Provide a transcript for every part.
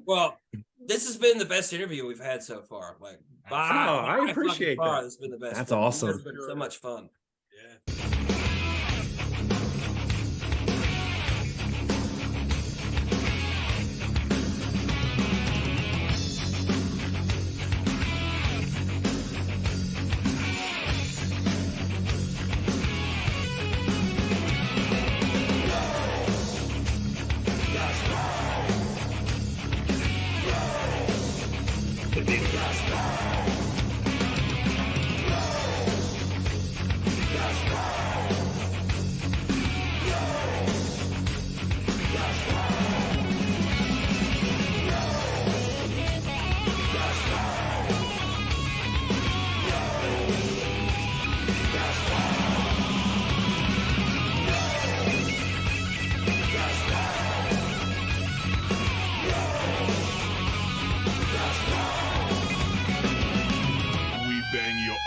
Well, this has been the best interview we've had so far. Like, I appreciate that. It's been the best. That's awesome. It's been so much fun. Yeah.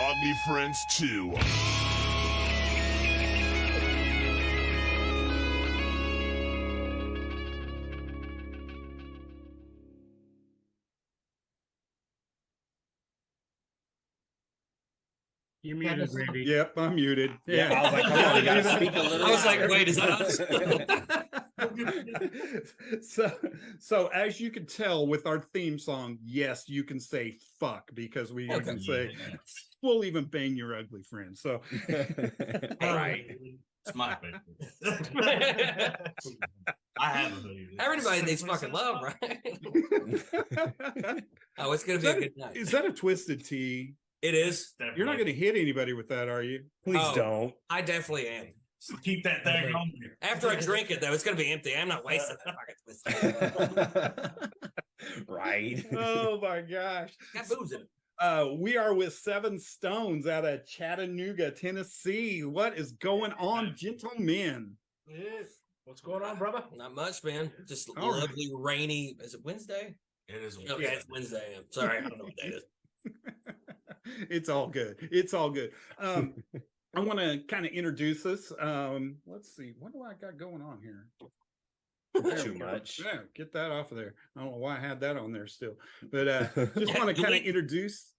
Ugly Friends 2. You're muted, Randy. Yep, I'm muted. Yeah, I was like, come on, you gotta speak a little. I was like, wait, is that us? So as you can tell with our theme song, yes, you can say fuck because we can say we'll even bang your ugly friend. So All right. It's my favorite. I have a hoodie. Everybody needs fucking love, right? Oh, it's gonna be a good night. Is that a twisted tea? It is. You're not going to hit anybody with that, are you? Please don't. I definitely am. So keep that thing on here. After I drink it, though, it's going to be empty. I'm not wasting that fucking twist. Right. Oh my gosh. Got booze in it. We are with SevenStones out of Chattanooga, Tennessee. What is going on, gentlemen? What's going on, brother? Not much, man. Just All lovely, rainy. Is it Wednesday? It is. Okay, it's Wednesday. I'm sorry. I don't know what day it is. It's all good. It's all good. I want to kind of introduce us. Let's see. What do I got going on here? Too much. Yeah, get that off of there. I don't know why I had that on there still, but just want to kind of introduce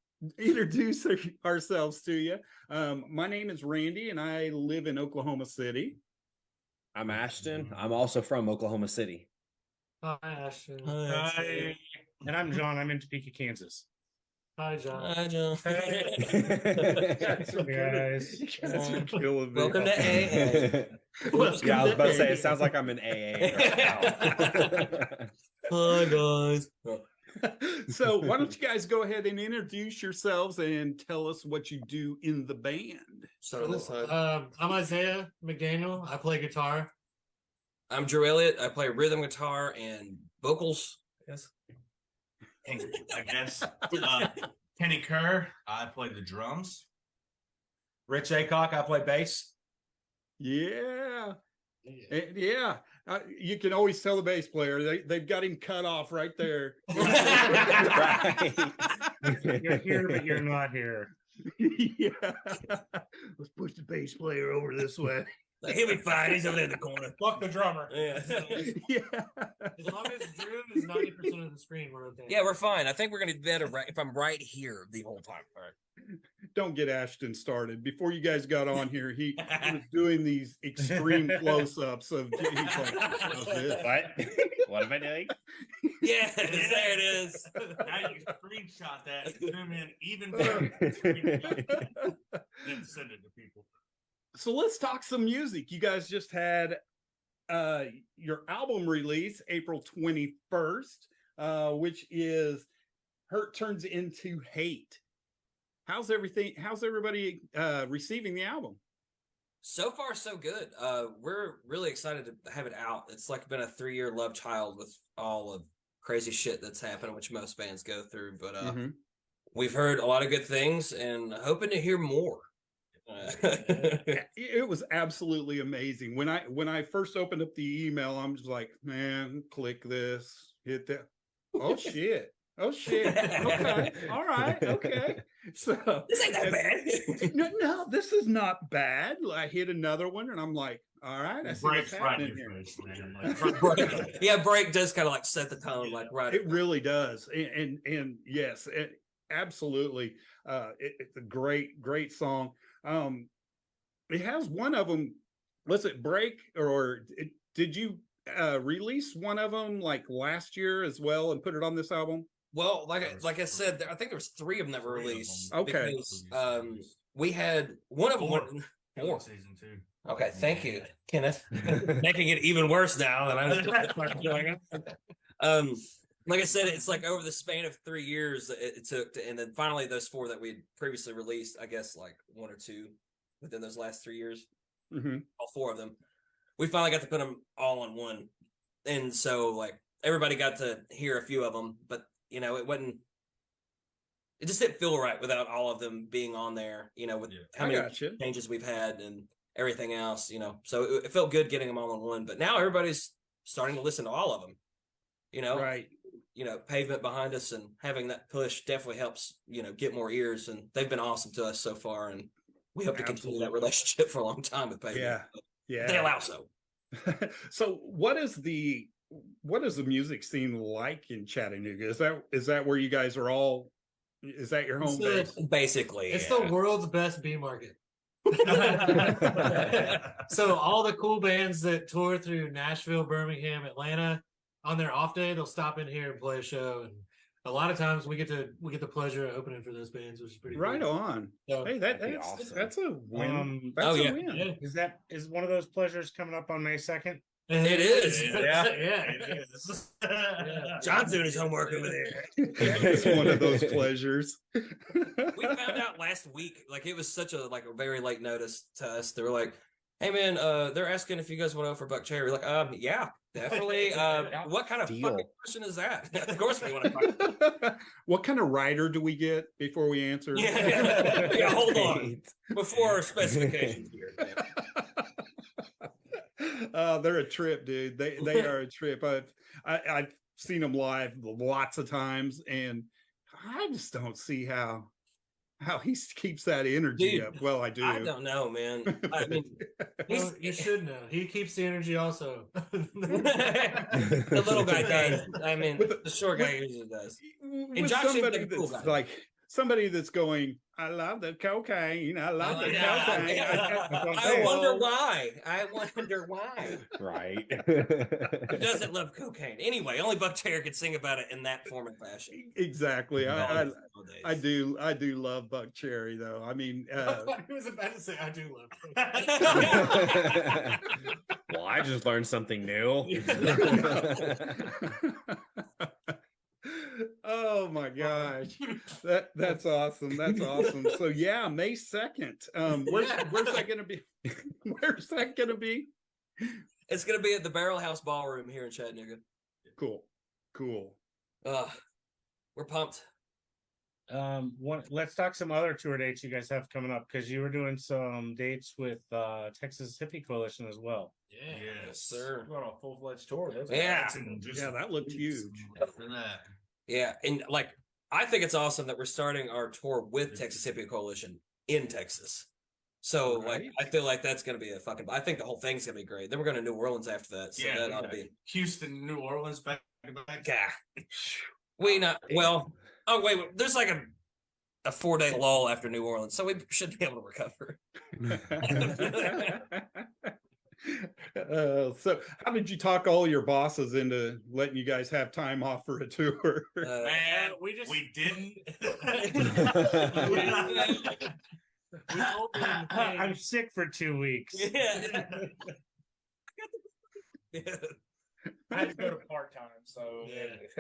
ourselves to you. My name is Randy, and I live in Oklahoma City. I'm Ashton. I'm also from Oklahoma City. Hi, Ashton. Hi. And I'm John. I'm in Topeka, Kansas. Hi, John. Hi, John. Hey, guys. You guys are killing me. Welcome to AA. Yeah, I was about to say, it sounds like I'm in AA right now. Hi, guys. So why don't you guys go ahead and introduce yourselves and tell us what you do in the band? Start on this side. I'm Isaiah McDaniel. I play guitar. I'm Drew Elliott. I play rhythm guitar and vocals. Yes. I guess. Kenny Kerr, I play the drums. Rich Aycock, I play bass. Yeah. Yeah. You can always tell the bass player. They've got him cut off right there. Right. You're here, but you're not here. Yeah. Let's push the bass player over this way. Like, he'll be fine. He's over there in the corner. Fuck the drummer. Yeah. Yeah. As long as Drew is 90% of the screen, we're okay. Yeah, we're fine. I think we're going to be better if I'm right here the whole time. All right. Don't get Ashton started. Before you guys got on here, he was doing these extreme close-ups of he's like, "How's this?" What? What am I doing? Yeah, there it is. Now you can screenshot that, zoom in even better, then send it to people. So let's talk some music. You guys just had your album release April 21st, which is Hurt Turns Into Hate. How's everybody receiving the album? So far, so good. We're really excited to have it out. It's like been a 3-year love child with all of crazy shit that's happened, which most bands go through. But we've heard a lot of good things and hoping to hear more. It was absolutely amazing. When I first opened up the email, I'm just like, man, click this, hit that. Oh shit. Oh shit. Okay. All right. Okay. So This ain't that bad. no, this is not bad. I hit another one and I'm like, All right. I see Breaks what's right in happening your here. face, man. Like, Yeah, break does kind of like set the tone, like right. It really does. And yes, absolutely. It's a great song. It has one of them. Was it Break did you release one of them like last year as well and put it on this album? Well, like I said, I think there was 3 of them that were released. Okay. Because we had one of them. Four. Season 2. Okay, thank you, Kenneth. Making it even worse now than I was doing. Like I said, it's like over the span of 3 years it took, and then finally those 4 that we had previously released, I guess like 1 or 2 within those last 3 years, all 4 of them, we finally got to put them all on one, and so like everybody got to hear a few of them, but it just didn't feel right without all of them being on there. With how many changes we've had and everything else, so it felt good getting them all on one. But now everybody's starting to listen to all of them. Right. Pavement behind us and having that push definitely helps, get more ears, and they've been awesome to us so far, and we hope to continue that relationship for a long time with Pavement. Yeah. They allow so. So what is the music scene like in Chattanooga? Is that where you guys are all? Is that your home base? Basically, it's the world's best B market. So all the cool bands that tour through Nashville, Birmingham, Atlanta, on their off day, they'll stop in here and play a show. And a lot of times we get the pleasure of opening for those bands, which is pretty right cool. On. So, hey, that's a win. That's a win. Is one of those pleasures coming up on May 2nd? It is. Yeah. It is. John's doing his homework over there. It's one of those pleasures. We found out last week, like it was such a very late notice to us. They were like, "Hey man, they're asking if you guys want to go for Buck Cherry." We're like, yeah, definitely. What kind of fucking question is that? Of course we want to. What kind of rider do we get before we answer? Yeah, hold on. Before our specifications here. They're a trip, dude. They are a trip. I've seen them live lots of times, and I just don't see how he keeps that energy up. Well, I do. I don't know, man. I mean, you should know. He keeps the energy also. The little guy does. I mean, the short guy usually does. And Josh somebody that's like somebody that's going, I love the cocaine. I love the cocaine. I wonder why. Right. Who doesn't love cocaine? Anyway, only Buck Cherry could sing about it in that form and fashion. Exactly. I do love Buck Cherry though. I mean, I thought he was about to say I do love cocaine. Well, I just learned something new. Oh my gosh, that's awesome. That's awesome. So yeah, May 2nd. Where's that gonna be? Where's that gonna be? It's gonna be at the Barrel House Ballroom here in Chattanooga. Cool. We're pumped. Let's talk some other tour dates you guys have coming up, because you were doing some dates with Texas Hippie Coalition as well. Yes, sir. We're on a full-fledged tour. Yeah, that looked huge. Yeah, and I think it's awesome that we're starting our tour with Texas Hippie Coalition in Texas. So I feel like that's going to be I think the whole thing's going to be great. Then we're going to New Orleans after that. So that ought to be Houston, New Orleans, back to back. Yeah. Oh wait, there's like a 4-day lull after New Orleans, so we should be able to recover. So how did you talk all your bosses into letting you guys have time off for a tour? Man, we didn't. I'm sick for 2 weeks. Yeah. I had to go to part-time, so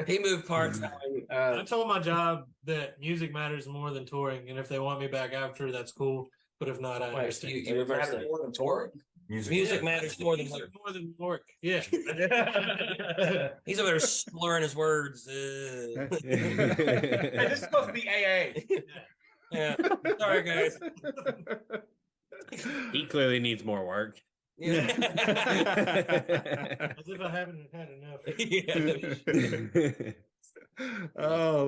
He moved part-time. I told my job that music matters more than touring, and if they want me back after, that's cool. But if not, I understand. You reversed it. More than touring. Music matters more than work. Yeah. He's over there slurring his words. Hey, this is supposed to be AA. Yeah. Sorry, guys. He clearly needs more work. Yeah. As if I haven't had enough. Yeah. Oh,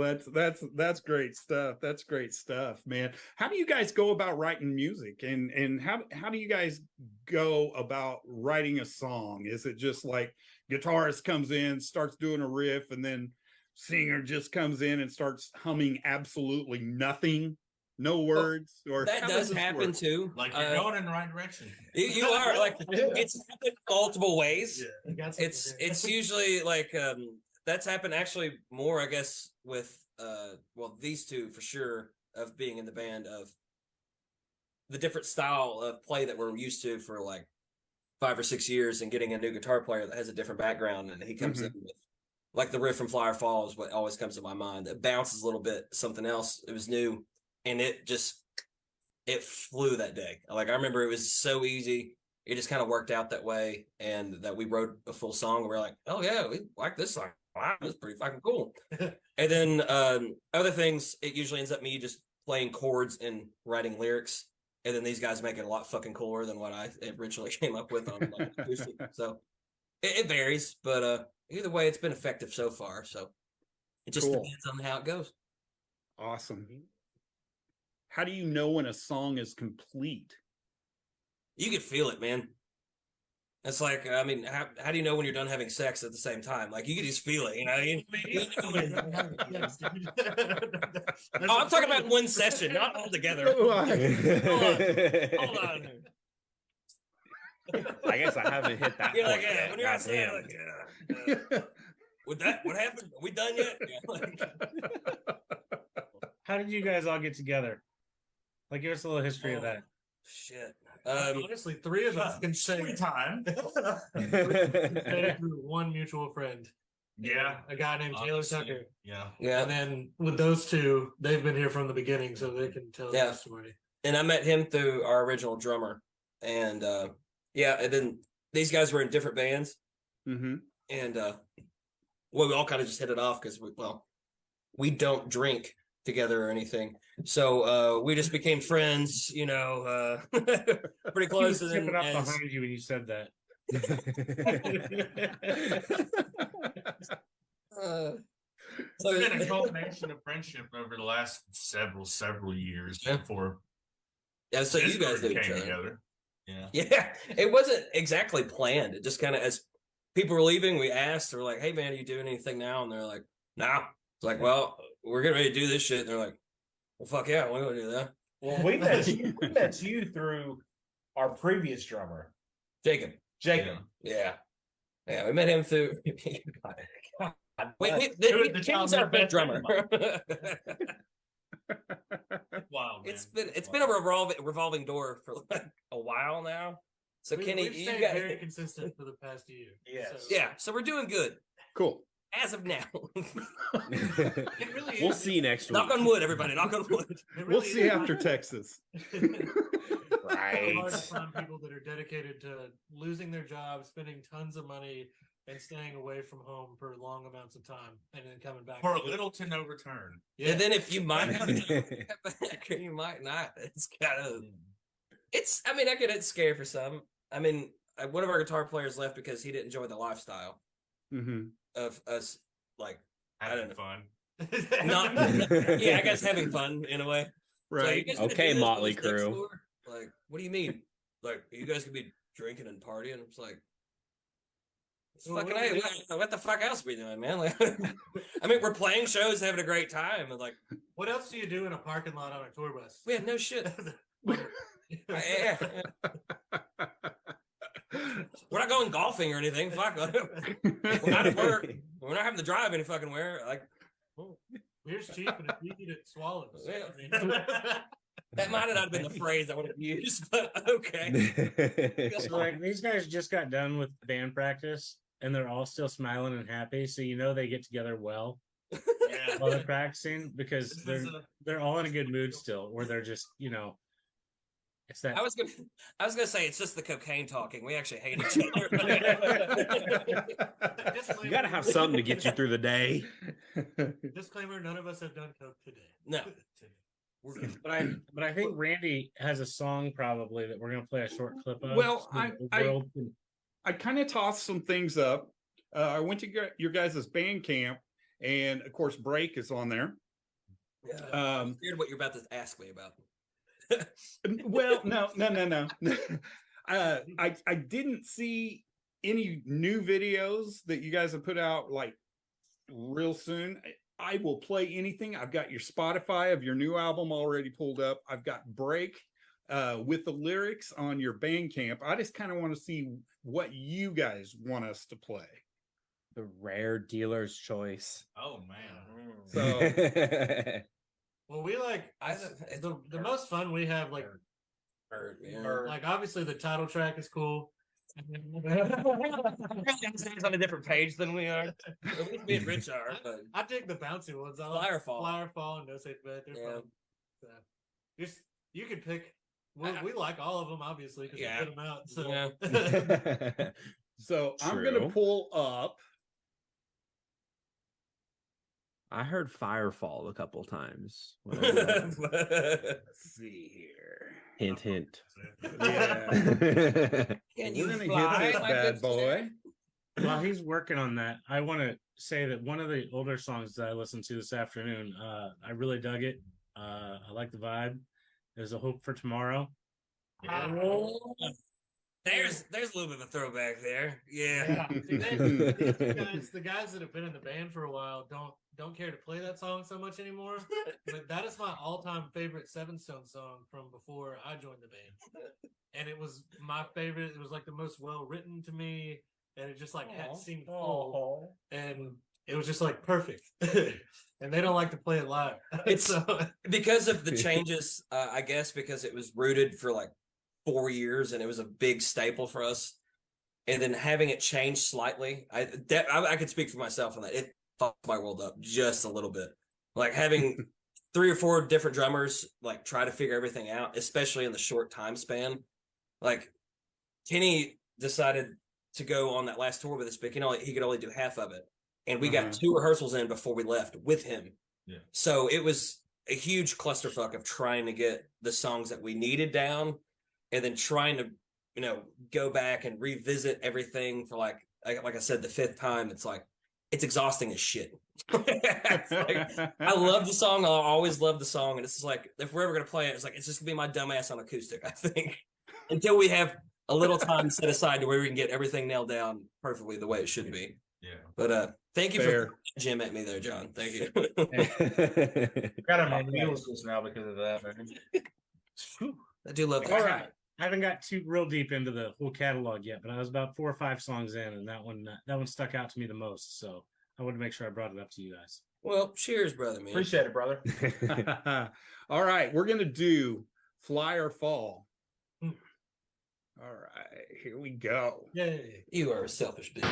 that's great stuff. That's great stuff, man. How do you guys go about writing music, and how do you guys go about writing a song? Is it just like guitarist comes in, starts doing a riff, and then singer just comes in and starts humming absolutely nothing, no words? Or that how does this happen work? too. Like you're going in the right direction. You are like it's happened multiple ways. Yeah. It's usually like that's happened actually more, I guess, with well, these two for sure, of being in the band, of the different style of play that we're used to for like 5 or 6 years, and getting a new guitar player that has a different background, and he comes in with like the riff from Flyer Fall is what always comes to my mind. It bounces a little bit, something else. It was new, and it flew that day. Like I remember it was so easy. It just kind of worked out that way, and that we wrote a full song. And we're like, oh yeah, we like this song. Wow, that's pretty fucking cool. And then other things, it usually ends up me just playing chords and writing lyrics, and then these guys make it a lot fucking cooler than what I originally came up with on like acoustic. So it varies, but either way, it's been effective so far. So it just depends on how it goes. Awesome. How do you know when a song is complete? You can feel it, man. It's like, I mean, how do you know when you're done having sex at the same time? Like, you can just feel it, you know? Oh, I'm talking about one session, not all together. Hold on. I guess I haven't hit that You're point like, yeah, yet. when you're outside, Goddamn. like, yeah. What happened? Are we done yet? Yeah, like, How did you guys all get together? Like, give us a little history of that. shit. Honestly, 3 of us can say time. through one mutual friend. Yeah. A guy named Taylor Tucker. Yeah. Yeah. And then with those two, they've been here from the beginning, so they can tell Yeah. the story. And I met him through our original drummer. And yeah, and then these guys were in different bands. Mm-hmm. And well, we all kind of just hit it off because we don't drink together or anything. So we just became friends, you know, pretty close. He was tipping up behind you when you said that. It's been a culmination of friendship over the last several years before. Yeah, so you guys did each came other. together. Yeah. Yeah, it wasn't exactly planned. It just kind of, as people were leaving, we asked, we're like, hey man, are you doing anything now? And they're like, nah. It's like, well, we're getting ready to do this shit. And they're like, well, fuck yeah, we're going to do that. Well, we met you through our previous drummer, Jacob. Yeah. Yeah, we met him through. Wait, Tim's our best drummer. Wild, man. It's been a revolving door for like a while now. So Kenny, we've you stayed got very consistent for the past year. Yes. So, yeah. So we're doing good Cool. as of now. it really We'll is. see you next week. Knock on wood, everybody. Knock on wood. It We'll really see is. after Texas. Right. Hard to find people that are dedicated to losing their job, spending tons of money, and staying away from home for long amounts of time, and then coming back For little to no return. And then if you might have a job back or you might not, it's kind of. I mean, I get it's scary for some. I mean, one of our guitar players left because he didn't enjoy the lifestyle Mm-hmm. of us, like, I don't know. Fun. Yeah, I guess having fun in a way. So Right. you guys gonna Okay, do this Motley on this next Crue. tour? Like, what do you mean? Like, you guys could be drinking and partying? It's like, Well, fucking, what do hey, what the fuck else we doing, man? Like, I mean, we're playing shows, having a great time, and like, what else do you do in a parking lot on a tour bus? we had no shit. Yeah. We're not going golfing or anything. Fuck. We're not at work. We're not having to drive any fucking where. Like, Beer's cheap and it's easy to swallow. So, Yeah. I mean, that might not have been the phrase I would have used, but okay. So, like, these guys just got done with band practice, and they're all still smiling and happy. So you know they get together well Yeah. while they're practicing because This is they're all in a good mood still, or they're just, you know, it's that. I was gonna say it's just the cocaine talking. We actually hate each other. You gotta have something to get you through the day. Disclaimer: none of us have done coke today. No. But I think Randy has a song probably that we're gonna play a short clip of. Well, so the world can- I kind of tossed some things up. I went to your guys' band camp, and of course, Break is on there. Yeah, I'm scared what you're about to ask me about. Well, no. I didn't see any new videos that you guys have put out like real soon. I will play anything. I've got your Spotify of your new album already pulled up. I've got Break with the lyrics on your Bandcamp. I just kind of want to see what you guys want us to play. The rare dealer's choice. Oh man. So Well, we like the most fun we have, like like obviously the title track is cool. He's on a different page than we are. At least me and Rich are. I dig the bouncy ones. I like Flyer Fall and No Safe Bet. They're fun. So, just you could pick. We like all of them, obviously, because we put them out. So, so I'm gonna pull up. I heard Firefall a couple times. Let's see here. Hint, hint. Yeah. Can We're you gonna fly, hit this my bad good boy. While he's working on that, I want to say that one of the older songs that I listened to this afternoon, I really dug it. I like the vibe. There's a Hope for Tomorrow. There's a little bit of a throwback there. Yeah. the guys that have been in the band for a while don't care to play that song so much anymore. But that is my all-time favorite SevenStones song from before I joined the band. And it was my favorite. It was like the most well-written to me, and it just like had seemed full, and it was just like perfect. And they don't like to play it live. It's because of the changes, I guess, because it was rooted for like 4 years and it was a big staple for us. And then having it change slightly, I could speak for myself on that. It fucked my world up just a little bit. Like having 3 or 4 different drummers, like try to figure everything out, especially in the short time span. Like Kenny decided to go on that last tour with us, but he could only do half of it. And we got 2 rehearsals in before we left with him. Yeah. So it was a huge clusterfuck of trying to get the songs that we needed down and then trying to, go back and revisit everything for like I said, the 5th time. It's like, it's exhausting as shit. I love the song. I'll always love the song. And it's just like, if we're ever going to play it, it's like, it's just going to be my dumbass on acoustic, I think, until we have a little time set aside to where we can get everything nailed down perfectly the way it should be. Yeah. But thank you for Jim at me there, John. Thank you. Got on my wheels just now because of that, man. I do love that. All right. I haven't got too real deep into the whole catalog yet, but I was about 4 or 5 songs in, and that one stuck out to me the most. So I wanted to make sure I brought it up to you guys. Well, cheers, brother, man. Appreciate it, brother. All right, we're gonna do Fly or Fall. All right, here we go. Yay. You are a selfish bitch.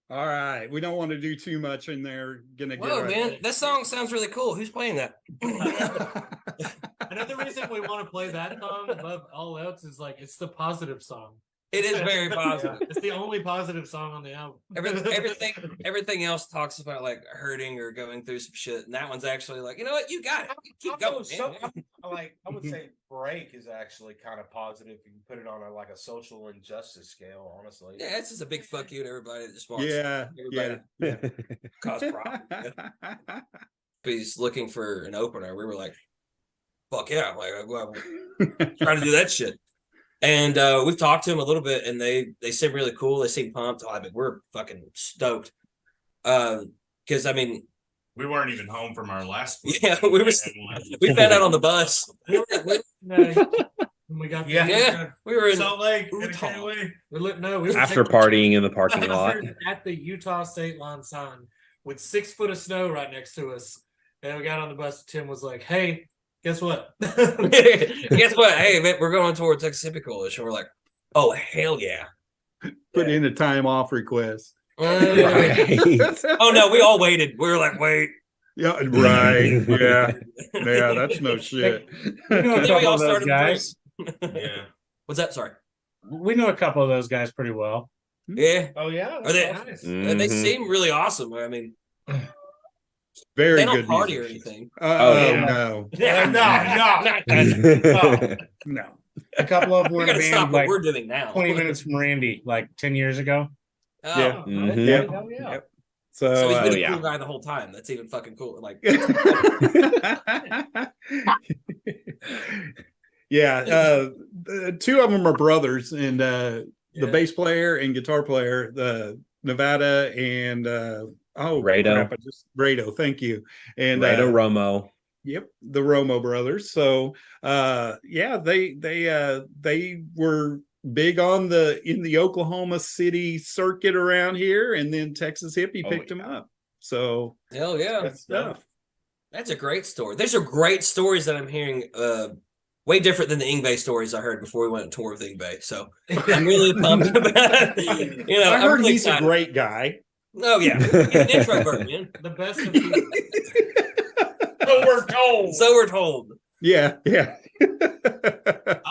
All right, we don't want to do too much in there. Whoa, man, that song sounds really cool. Who's playing that? Another reason we want to play that song above all else is like it's the positive song. It is very positive. It's the only positive song on the album. Everything else talks about like hurting or going through some shit, and that one's actually like, you know what, you got it. Keep going. I would say Break is actually kind of positive. You can put it on a social injustice scale, honestly. Yeah, it's just a big fuck you to everybody that just wants everybody cause problems. He's looking for an opener. We were like, fuck yeah, like trying to do that shit. And we've talked to them a little bit, and they seem really cool. They seem pumped. I mean, we're fucking stoked. Because I mean, we weren't even home from our last. Yeah, we found out on the bus. We got we were in Salt Lake. We After partying in the parking lot at the Utah state line sign with 6 foot of snow right next to us, and we got on the bus. Tim was like, "Hey, guess what? Guess what? Hey, man, we're going towards Mississippi Coalition." We're like, "Oh hell yeah!" Put in a time off request. Oh no, we all waited. We were like, "Wait." Yeah, right. Yeah, that's no shit. We know a couple of those guys. Yeah. What's that? Sorry. We know a couple of those guys pretty well. Yeah. Oh yeah. Are they? Nice. They seem really awesome. I mean, Very they don't good party musicians. or anything. No. No. A couple of them were We in a gotta stop band what like we're doing now. 20 minutes from Randy, like 10 years ago. Oh. Yeah. Mhm. Hell yeah. Yep. So So, he's been a yeah. cool guy the whole time. That's even fucking cool. Like, yeah, two of them are brothers, and the bass player and guitar player, the Nevada and Rado. Rado, thank you. And Rado Romo. Yep, the Romo brothers. So yeah, they were big on in the Oklahoma City circuit around here, and then Texas Hippie picked them up. So hell yeah. good stuff. That's a great story. These are great stories that I'm hearing. Way different than the Ingve stories I heard before we went on tour with Ingve. So I'm really pumped about it. You know, I heard really he's excited. a great guy. Oh yeah, he's an introvert, man. The best of people. So we're told. So we're told. Yeah. I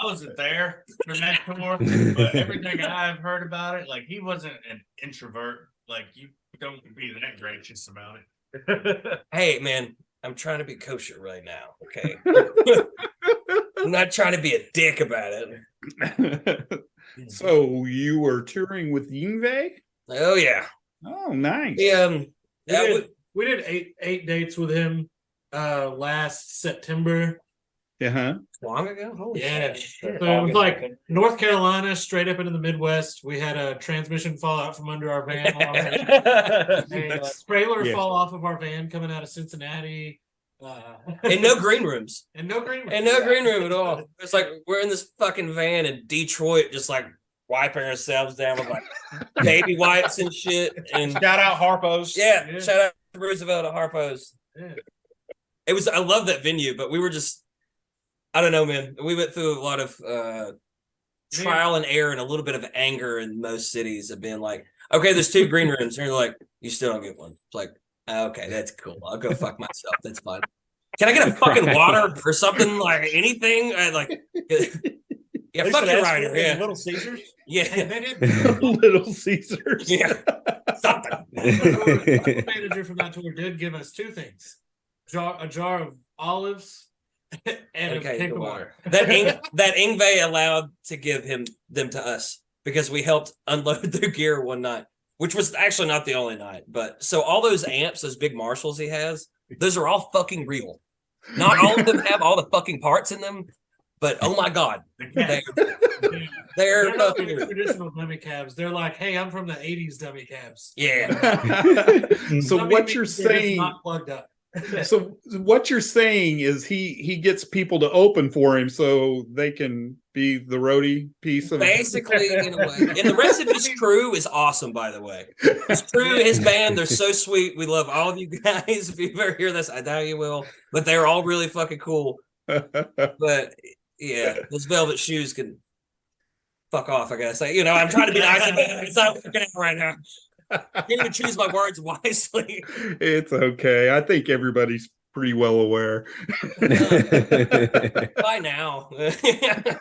wasn't there for that tour, but everything I've heard about it, like he wasn't an introvert. Like you don't be that gracious about it. Hey man, I'm trying to be kosher right now. Okay. I'm not trying to be a dick about it. So you were touring with Yngve? Oh yeah. Oh, nice. Yeah. We did eight dates with him last September. Uh-huh. Long ago? Holy Yeah. shit. So it was like North Carolina, straight up into the Midwest. We had a transmission fall out from under our van. A trailer fall off of our van coming out of Cincinnati. And no green rooms. And no green room. And no green room at all. It's like we're in this fucking van in Detroit, just like wiping ourselves down with like baby wipes and shit. And Shout out Harpo's. yeah, shout out to Roosevelt at Harpo's. Yeah. I love that venue, but we were just, I don't know, man. We went through a lot of trial and error and a little bit of anger in most cities of being like, okay, there's 2 green rooms. And you're like, you still don't get one. It's like, okay, that's cool. I'll go fuck myself. That's fine. Can I get a fucking water or something? Like anything? Yeah, fuck your rider. Yeah. Little Caesars. Yeah. Little Caesars. Yeah. Something. The manager from that tour did give us 2 things: a jar of olives and a cake of water. That Ingve allowed to give them to us because we helped unload their gear one night, which was actually not the only night. But so all those amps, those big Marshalls he has, those are all fucking real. Not all of them have all the fucking parts in them, but oh my god, they're not fucking real. traditional dummy cabs. They're like, hey, I'm from the '80s dummy cabs. Yeah. So Dummy what you're means they're just saying? not plugged up. So what you're saying is he gets people to open for him so they can be the roadie piece of Basically, in a way. And the rest of his crew is awesome, by the way. His crew, his band, they're so sweet. We love all of you guys. If you ever hear this, I doubt you will. But they're all really fucking cool. But yeah, those velvet shoes can fuck off, I guess. You know, I'm trying to be nice about it. It's not working out right now. I can't even choose my words wisely. It's okay. I think everybody's pretty well aware. By now. Oh yeah,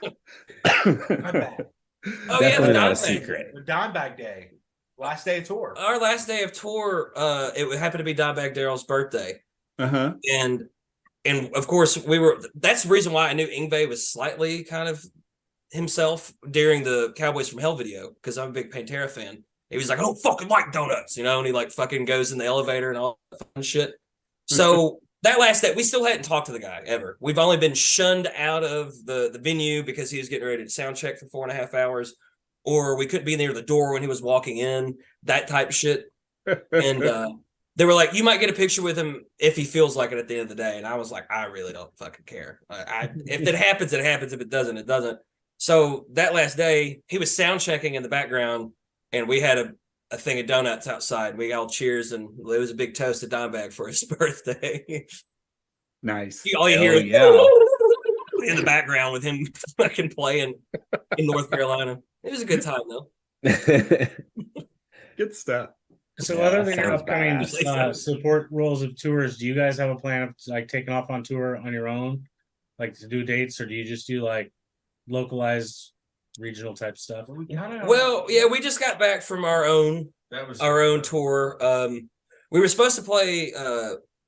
the Definitely not a Dimebag. secret. The Dimebag Day. Last day of tour. Our last day of tour, it happened to be Dimebag Darrell's birthday. Uh-huh. And of course that's the reason why I knew Ingve was slightly kind of himself during the Cowboys from Hell video, because I'm a big Pantera fan. He was like, I don't fucking like donuts, you know, and he like fucking goes in the elevator and all that fun shit. So that last day, we still hadn't talked to the guy ever. We've only been shunned out of the venue because he was getting ready to sound check for 4.5 hours, or we couldn't be near the door when he was walking in, that type of shit. And they were like, you might get a picture with him if he feels like it at the end of the day. And I was like, I really don't fucking care. If it happens, it happens. If it doesn't, it doesn't. So that last day, he was sound checking in the background, and we had a thing of donuts outside. We all cheers, and it was a big toast to Dimebag for his birthday. Nice. All you hear is in the background with him fucking playing in North Carolina. It was a good time though. Good stuff. So other than your upcoming support roles of tours, do you guys have a plan of like taking off on tour on your own, like to do dates, or do you just do like localized regional type stuff? Well, yeah, we just got back from our own tour. We were supposed to play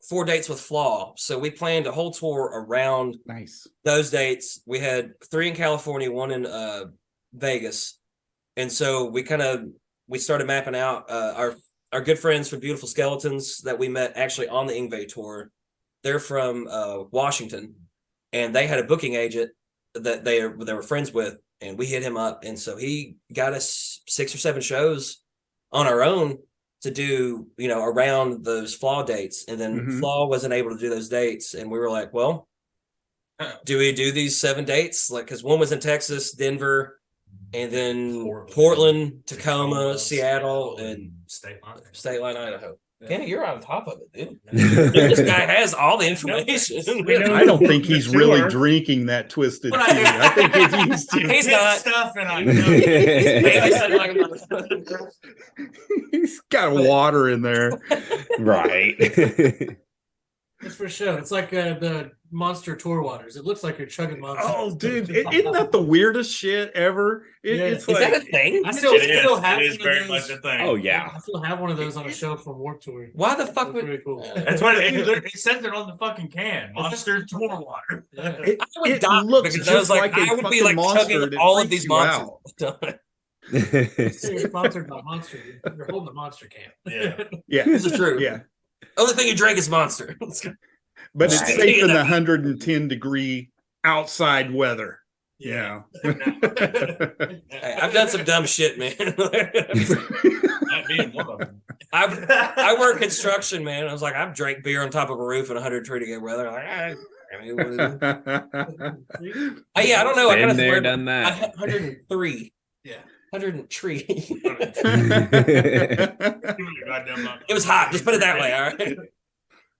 4 dates with Flaw, so we planned a whole tour around those dates. We had 3 in California, 1 in Vegas, and so we started mapping out our good friends from Beautiful Skeletons that we met actually on the Ingve tour. They're from Washington, and they had a booking agent that they were friends with, and we hit him up, and so he got us 6 or 7 shows on our own to do, around those Flaw dates. And then Flaw wasn't able to do those dates, and we were like, well, do we do these 7 dates? Like, because one was in Texas, Denver, and then Portland, Tacoma, Seattle, and State Line, Idaho. Kenny, you're on top of it, dude. This guy has all the information. I don't think he's really drinking that twisted tea. I think he's not. Stuff and I He's got water in there. Right. It's for sure. It's like the Monster Tour waters. It looks like you're chugging Monster. Oh, dude, isn't that the weirdest shit ever? It's like, is that a thing? I still have it is very much a thing. Oh yeah. I still have one of those on a show from Warped Tour. Why the fuck would very cool? That's what it says it on the fucking can. Monster Tour water. It looks because I was like, I would be like chugging all of these monsters. You're sponsored by Monster. You're holding a Monster can. Yeah, this is true. Yeah. Only thing you drink is Monster. But it's safe in the 110 degree outside weather. Yeah. Hey, I've done some dumb shit, man. That being one of them. I work construction, man. I was like, I've drank beer on top of a roof in 103 degree weather. Yeah, I don't know. I kind of done that. 103. Yeah. 103. It was hot. Just put it that way. All right.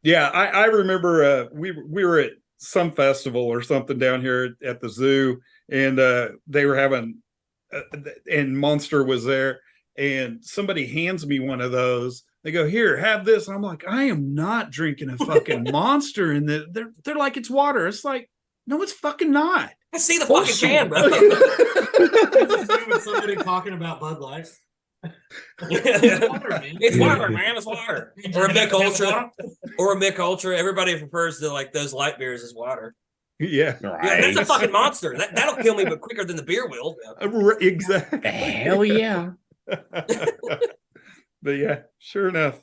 Yeah, I remember we were at some festival or something down here at the zoo, and they were having, and Monster was there, and somebody hands me one of those. They go, here, have this. And I'm like, I am not drinking a fucking Monster. And they're like, it's water. It's like, no, it's fucking not. I see the fucking can, bro. With somebody talking about Bud Light. It's water, man. It's water, man. It's water. Or a Mick Ultra. Or a Mick Ultra. Everybody refers to like those light beers as water. Yeah. Right. Yeah, that's a fucking monster. That'll kill me, but quicker than the beer will. Exactly. Hell yeah. But yeah, sure enough,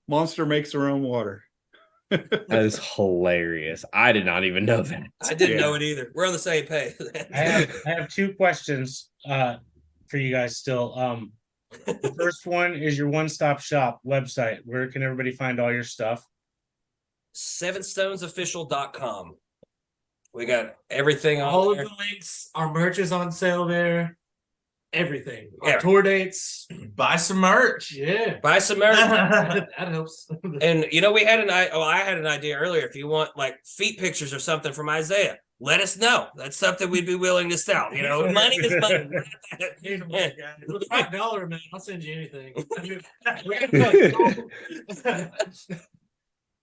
Monster makes their own water. That is hilarious. I did not even know that. I didn't know it either. We're on the same page. I have 2 questions for you guys still. The first one is your one-stop shop website. Where can everybody find all your stuff? SevenStonesOfficial.com. We got everything on all there. of the links. Our merch is on sale there. Everything. Our Yeah. tour dates. Buy some merch. Yeah. Buy some merch. That helps. And I had an idea earlier. If you want like feet pictures or something from Isaiah, let us know. That's something we'd be willing to sell. Money is money. With $5, man, I'll send you anything.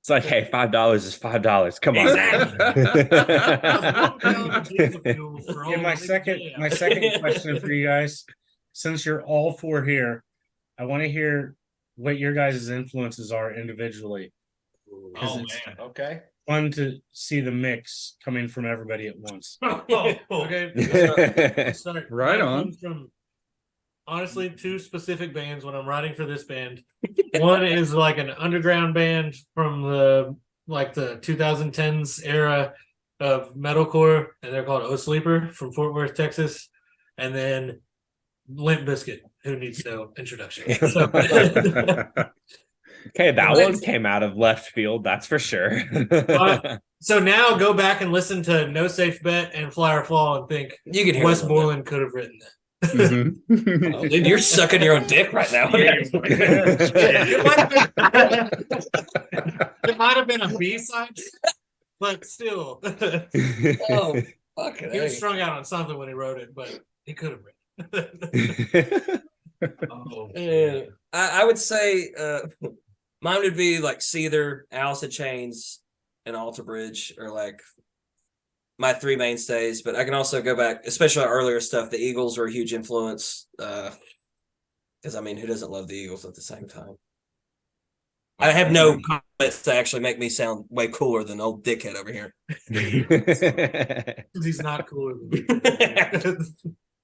It's like, hey, $5 is $5. Come on. And my second question for you guys, since you're all 4 here, I want to hear what your guys' influences are individually. Oh man. Okay. Fun to see the mix coming from everybody at once. Okay. Start. Right on. From, honestly, 2 specific bands when I'm writing for this band. One is like an underground band from the like the 2010s era of metalcore, and they're called O Sleeper from Fort Worth, Texas, and then Limp Bizkit, who needs no introduction. So, Okay, that one came out of left field, that's for sure. so now go back and listen to No Safe Bet and Fly or Fall and think You can hear Westmoreland could have written that. Oh, dude, you're sucking your own dick right now. It might have been a B-side, but still. Oh, fuck it. He was strung out on something when he wrote it, but he could have written. I would say mine would be like Seether, Alice in Chains, and Alter Bridge, or like my three mainstays. But I can also go back, especially our earlier stuff. The Eagles were a huge influence. Because I mean, who doesn't love the Eagles at the same time? I have no comments to actually make me sound way cooler than old dickhead over here. He's not cooler than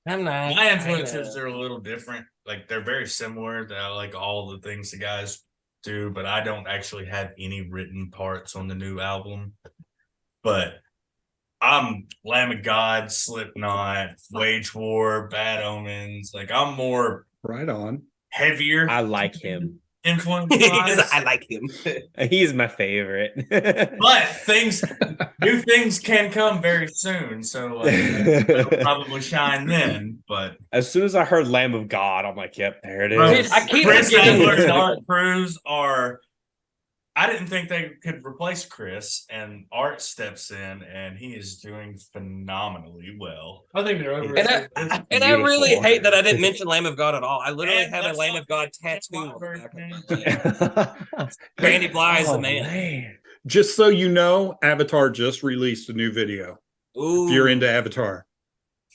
I'm not. My influences are a little different. Like they're very similar to like all the things the guys do, but I don't actually have any written parts on the new album. But I'm Lamb of God, Slipknot, Wage War, Bad Omens. Like I'm more Right on. heavier. I like him. Influence. I like him. He's my favorite. But new things can come very soon, so like, it'll probably shine then. But as soon as I heard Lamb of God, I'm like, yep, there it is. Dude, I keep Chris forgetting Adler this. and Art Cruz are. I didn't think they could replace Chris, and Art steps in, and he is doing phenomenally well. I think they're over. And I really Beautiful. hate that I didn't mention Lamb of God at all. I literally And have a that's Lamb not- of God that's tattoo. my on the back first of my leg. Randy Bly is the man. Just so you know, Avatar just released a new video. Ooh. If you're into Avatar.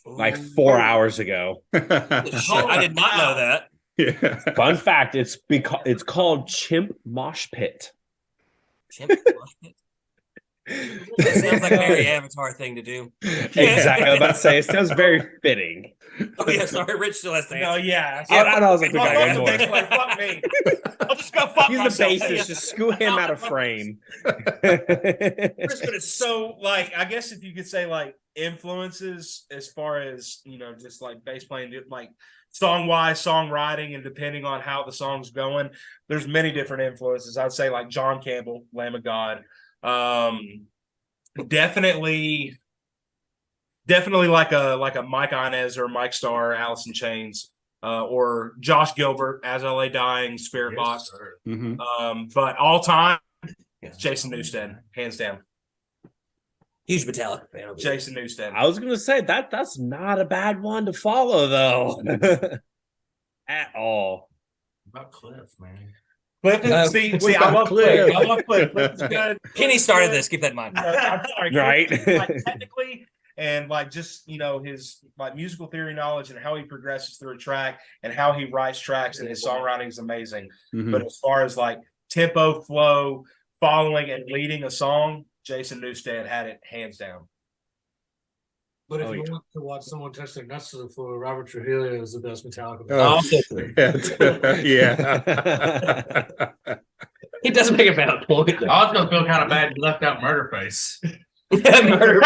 Like 4 hours ago. Shit, I did not know that. Yeah. Fun fact, it's called Chimp Mosh Pit. That sounds like a very Avatar thing to do. Exactly. I was about to say it sounds very fitting. Oh yeah, sorry, Rich still has to No, answer. yeah. I was like, we got one more. Fuck me. I'll just go fuck He's the myself. bassist. Just scoot him out of frame. So, like, I guess if you could say like influences as far as just like bass playing, like song wise, songwriting, and depending on how the song's going, there's many different influences. I'd say like John Campbell, Lamb of God, definitely like a Mike Inez or Mike Starr, Alice in Chains, or Josh Gilbert, As I Lay Dying, Spirit Box. Mm-hmm. But all time, Jason Newsted, hands down. Huge Metallica fan. Jason Newsted. I was gonna say that's not a bad one to follow though. At all. About Cliff, man. Cliff, see, I love Cliff. I love Cliff. Cliff's good. Kenny started this. Keep that in mind. I'm sorry, Right. Cliff, like, technically, and like just his like musical theory knowledge and how he progresses through a track and how he writes tracks and his songwriting is amazing. Mhm. But as far as like tempo, flow, following and leading a song, Jason Newsted had it hands down. But if Oh, you yeah. want to watch someone touch their nuts to the floor, Robert Trujillo is the best Metallica. Oh, yeah. He does make a valid point. I also feel kind of bad you left out Murderface. Murder.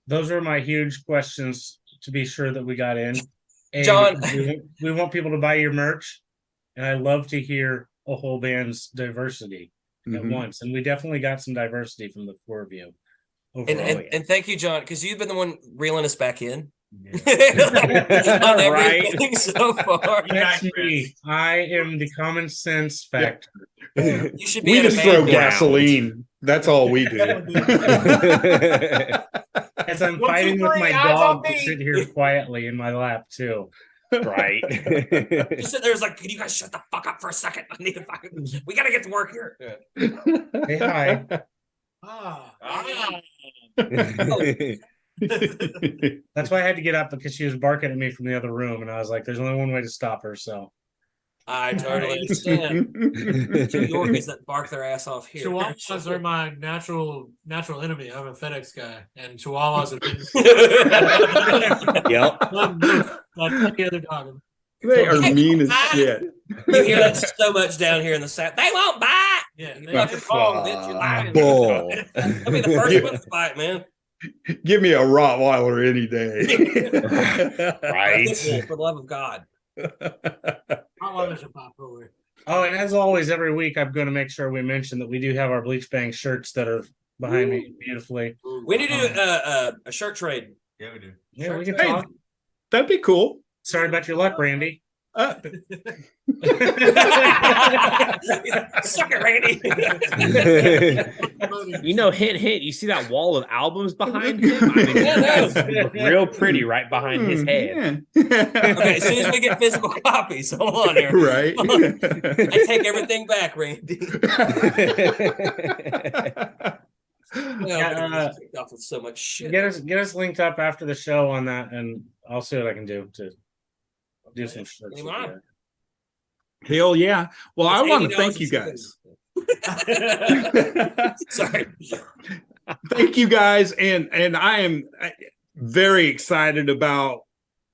Those were my huge questions to be sure that we got in. And John. we want people to buy your merch, and I love to hear a whole band's diversity at Mhm. once. And we definitely got some diversity from the four of you. And, Overall, and, and thank you, John, because you've been the one reeling us back in. On Right. everything so far. That's me. I am the common sense factor. You should be We in a just band throw now. gasoline. That's all we do. As I'm 1, 2, fighting with 3, my eyes dog on to me. sit here quietly in my lap too. Right. You sit there, it's like, can you guys shut the fuck up for a second? I need to fucking, we gotta get to work here. Hey, hi. That's why I had to get up, because she was barking at me from the other room, and I was like, "There's only one way to stop her." So I totally understand. Two Yorkies that bark their ass off here. Chihuahuas are my natural enemy. I'm a FedEx guy, and Chihuahuas have been Yep. like any other dog. They are mean as shit. You hear that so much down here in the South. They won't bite. Yeah, You they- fucking wrong, bitch. You're lying. Bull. I'll be the first one to fight, man. Give me a Rottweiler any day. Right. Pitbull, for the love of God. Rottweilers are popular. Oh, and as always, every week I'm going to make sure we mention that we do have our Bleach Bang shirts that are behind me beautifully. We need to do a shirt trade. Yeah, we do. Yeah, we can Hey, talk. that'd be cool. Sorry about your luck, Randy. Suck it, Randy. You know, hint, hint. You see that wall of albums behind him? I mean, it's real pretty right behind his head. Yeah. Okay, as soon as we get physical copies, hold on here. Right. I take everything back, Randy. Yeah, kicked off with so much shit. Get us linked up after the show on that, and I'll see what I can do to do some shirts. Come on. Hell yeah. Well, I It's want to $80 thank you a guys. Sorry. Thank you guys. And I am very excited about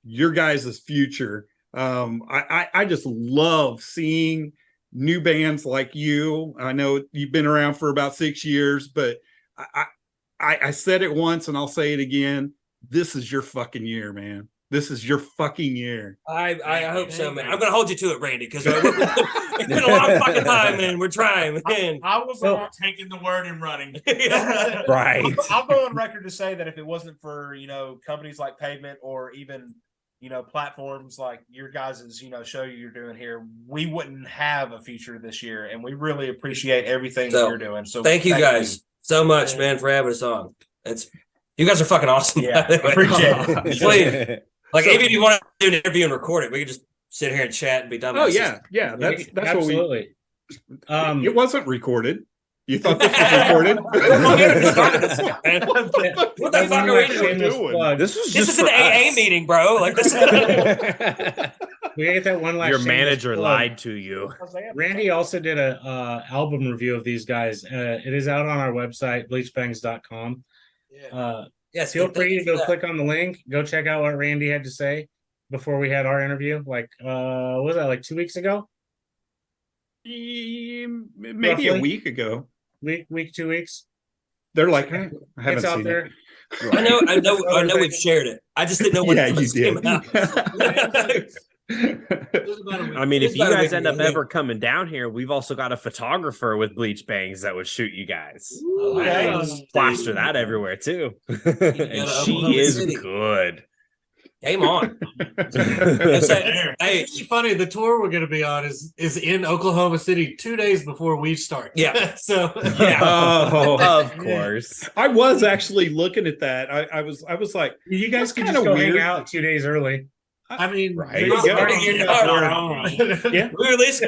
your guys' future. I just love seeing new bands like you. I know you've been around for about 6 years, but I said it once and I'll say it again. This is your fucking year, man. This is your fucking year. I hope so, man. I'm gonna hold you to it, Randy, because it's been a long fucking time, man. We're trying, man. I was not taking the word and running. Right. I'll go on record to say that if it wasn't for companies like Pavement or even platforms like your guys' show you're doing here, we wouldn't have a feature this year, and we really appreciate everything that you're doing. So thank you guys so much, man, for having us on. You guys are fucking awesome. Yeah, appreciate it. Please. Like, even if you want to do an interview and record it, we could just sit here and chat and be done. Oh yeah, yeah. That's absolutely. What we. It wasn't recorded. You thought this was recorded? What the fuck are we doing? This was This just is an for AA us. meeting, bro. Like this. We get that one last. Your shameless manager plug. lied to you. Randy also did a album review of these guys. It is out on our website, bleachbangs.com. Yes, Feel free to go click on the link. Go check out what Randy had to say before we had our interview. Like, what was that, like 2 weeks ago? Maybe Roughly. a week ago. Week, 2 weeks. They're like, I haven't It's out seen there. it. I know we've shared it. I just didn't know when Yeah, it you first came did. out. I mean, if you guys end up ever coming down here, we've also got a photographer with bleach bangs that would shoot you guys. Plaster that everywhere too. And she Oklahoma is City. good. Game on. Hey, it's funny. The tour we're going to be on is in Oklahoma City 2 days before we start. Yeah. So Yeah. Oh, Of course. I was actually looking at that. I was like, You guys That's could kinda just go hang weird. out 2 days early. I mean, Right. they're There you go. already getting up there. Yeah. We at least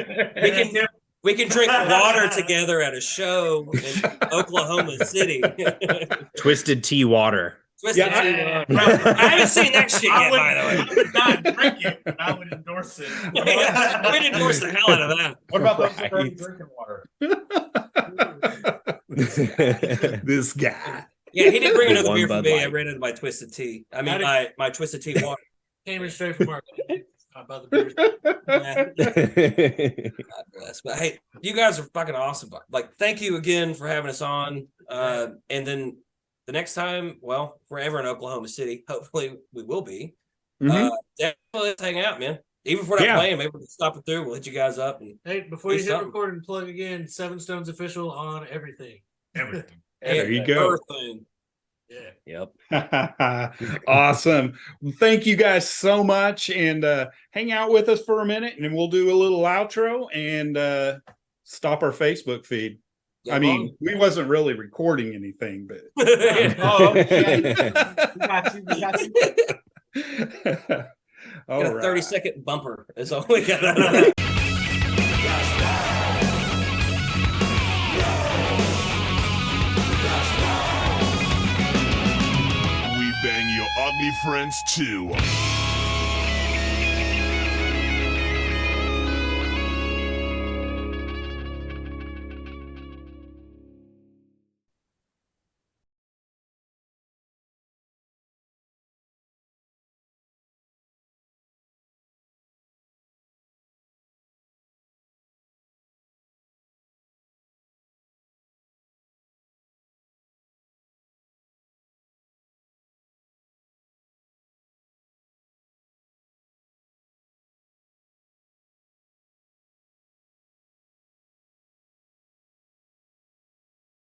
we can drink water together at a show in Oklahoma City. Twisted tea water. Twisted Yeah, Tea. I haven't seen that shit yet, by the way. I would not drink it, but I would endorse it. We'd endorse the hell out of that. What about those that are Right. drinking water? this guy. Yeah, he didn't bring The another one beer for Bud me. Light. I ran into my Twisted Tea. I mean, my Twisted Tea water. Came in straight from our about the beers. Yeah. God bless. But hey, you guys are fucking awesome. Like, thank you again for having us on. And then the next time, well, if we're ever in Oklahoma City, hopefully we will be. Mhm. Definitely let's hang out, man. Even if we're not Yeah. playing, maybe we'll stop it through. We'll hit you guys up. And Hey, before you Do hit something. record and plug again, Seven Stones official on everything. Everything. There you go. everything. Yeah. Yep. Awesome. Well, thank you guys so much. And hang out with us for a minute and then we'll do a little outro and stop our Facebook feed. Yeah, I mean, we wasn't really recording anything, but Oh, okay. We got you. We got you. all got a right. 30-second bumper is all we got. We bang your ugly friends too.